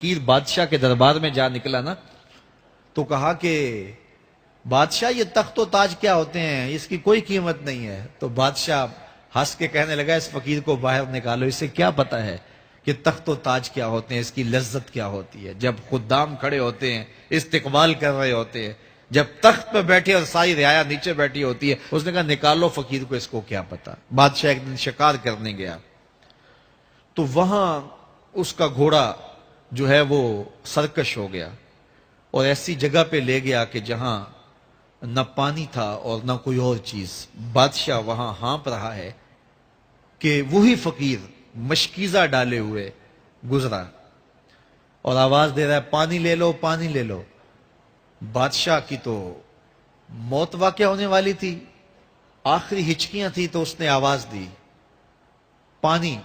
فقیر بادشاہ کے دربار میں جا نکلا نا تو کہا کہ بادشاہ یہ تخت و تاج کیا ہوتے ہیں، اس کی کوئی قیمت نہیں ہے۔ تو بادشاہ ہنس کے کہنے لگا اس فقیر کو باہر نکالو، اسے کیا پتا ہے کہ تخت و تاج کیا ہوتے ہیں، اس کی لذت کیا ہوتی ہے۔ جب خدام کھڑے ہوتے ہیں، استقبال کر رہے ہوتے ہیں، جب تخت پہ بیٹھے اور ساری رعایا نیچے بیٹھی ہوتی ہے، اس نے کہا نکالو فقیر کو، اس کو کیا پتا۔ بادشاہ ایک دن شکار کرنے گیا تو وہاں اس کا گھوڑا جو ہے وہ سرکش ہو گیا اور ایسی جگہ پہ لے گیا کہ جہاں نہ پانی تھا اور نہ کوئی اور چیز۔ بادشاہ وہاں ہانپ رہا ہے کہ وہی فقیر مشکیزہ ڈالے ہوئے گزرا اور آواز دے رہا ہے پانی لے لو، پانی لے لو۔ بادشاہ کی تو موت واقع ہونے والی تھی، آخری ہچکیاں تھی، تو اس نے آواز دی پانی۔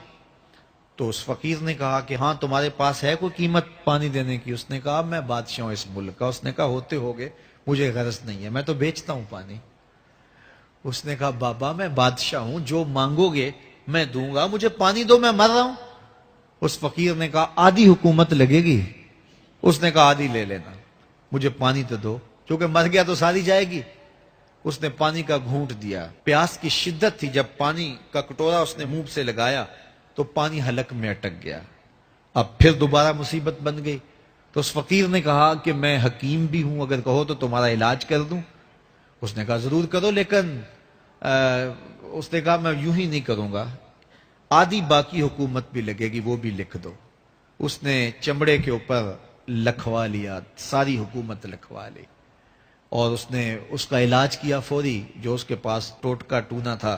تو اس فقیر نے کہا کہ ہاں تمہارے پاس ہے کوئی قیمت پانی دینے کی؟ اس نے کہا میں بادشاہ ہوں اس ملک کا۔ اس نے کہا ہوتے ہوگے، مجھے غرض نہیں ہے، میں تو بیچتا ہوں پانی۔ اس نے کہا بابا میں بادشاہ ہوں، جو مانگو گے میں دوں گا، مجھے پانی دو، میں مر رہا ہوں۔ اس فقیر نے کہا آدھی حکومت لگے گی۔ اس نے کہا آدھی لے لینا، مجھے پانی تو دو، کیونکہ مر گیا تو ساری جائے گی۔ اس نے پانی کا گھونٹ دیا، پیاس کی شدت تھی، جب پانی کا کٹورا اس نے منہ سے لگایا تو پانی حلق میں اٹک گیا۔ اب پھر دوبارہ مصیبت بن گئی تو اس فقیر نے کہا کہ میں حکیم بھی ہوں، اگر کہو تو تمہارا علاج کر دوں۔ اس نے کہا ضرور کرو، لیکن اس نے کہا میں یوں ہی نہیں کروں گا، آدھی باقی حکومت بھی لگے گی، وہ بھی لکھ دو۔ اس نے چمڑے کے اوپر لکھوا لیا، ساری حکومت لکھوا لی اور اس نے اس کا علاج کیا فوری۔ جو اس کے پاس ٹوٹکا ٹونا تھا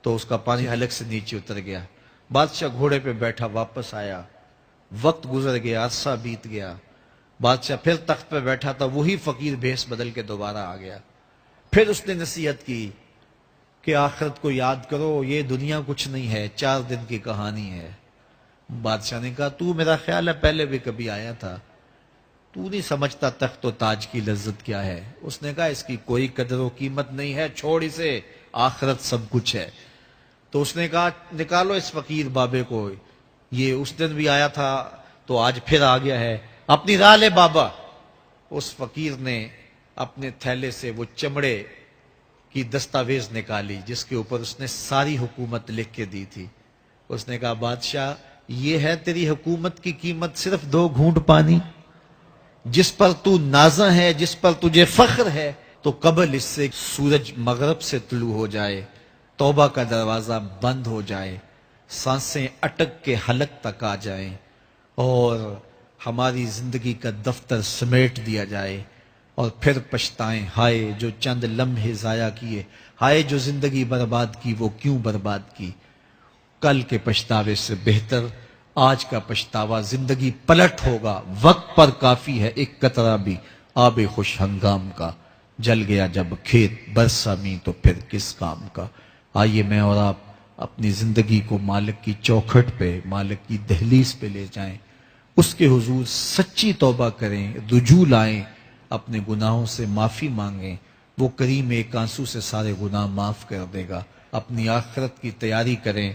تو اس کا پانی حلق سے نیچے اتر گیا۔ بادشاہ گھوڑے پہ بیٹھا واپس آیا، وقت گزر گیا، عرصہ بیت گیا۔ بادشاہ پھر تخت پہ بیٹھا تھا، وہی فقیر بھیس بدل کے دوبارہ آ گیا۔ پھر اس نے نصیحت کی کہ آخرت کو یاد کرو، یہ دنیا کچھ نہیں ہے، 4 دن کی کہانی ہے۔ بادشاہ نے کہا تو میرا خیال ہے پہلے بھی کبھی آیا تھا، تو نہیں سمجھتا تخت و تاج کی لذت کیا ہے۔ اس نے کہا اس کی کوئی قدر و قیمت نہیں ہے، چھوڑ اسے، آخرت سب کچھ ہے۔ تو اس نے کہا نکالو اس فقیر بابے کو، یہ اس دن بھی آیا تھا تو آج پھر آ گیا ہے، اپنی راہ لے بابا۔ اس فقیر نے اپنے تھیلے سے وہ چمڑے کی دستاویز نکالی جس کے اوپر اس نے ساری حکومت لکھ کے دی تھی۔ اس نے کہا بادشاہ یہ ہے تیری حکومت کی قیمت، صرف 2 گھونٹ پانی، جس پر تو نازاں ہے، جس پر تجھے فخر ہے، تو قبل اس سے سورج مغرب سے طلوع ہو جائے، توبہ کا دروازہ بند ہو جائے، سانسیں اٹک کے حلق تک آ جائیں اور ہماری زندگی کا دفتر سمیٹ دیا جائے، اور پھر پچھتائیں ہائے جو چند لمحے ضائع کیے، ہائے جو زندگی برباد کی وہ کیوں برباد کی۔ کل کے پچھتاوے سے بہتر آج کا پچھتاوا، زندگی پلٹ ہوگا، وقت پر کافی ہے ایک قطرہ بھی آب خوش ہنگام کا، جل گیا جب کھیت برسا می تو پھر کس کام کا۔ آئیے میں اور آپ اپنی زندگی کو مالک کی چوکھٹ پہ، مالک کی دہلیز پہ لے جائیں، اس کے حضور سچی توبہ کریں، رجوع لائیں، اپنے گناہوں سے معافی مانگیں، وہ کریم ایک آنسو سے سارے گناہ معاف کر دے گا۔ اپنی آخرت کی تیاری کریں،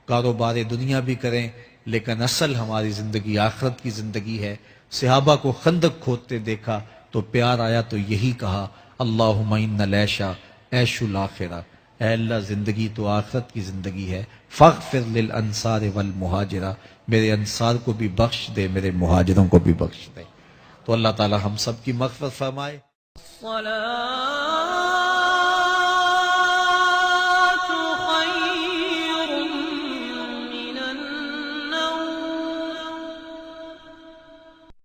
کاروبار دنیا بھی کریں، لیکن اصل ہماری زندگی آخرت کی زندگی ہے۔ صحابہ کو خندق کھودتے دیکھا تو پیار آیا تو یہی کہا اللہم ان العیش عیش الاخرہ، اے اللہ زندگی تو آخرت کی زندگی ہے، فاغفر للانصار والمہاجرہ، میرے انصار کو بھی بخش دے، میرے مہاجروں کو بھی بخش دے۔ تو اللہ تعالی ہم سب کی مغفرت فرمائے۔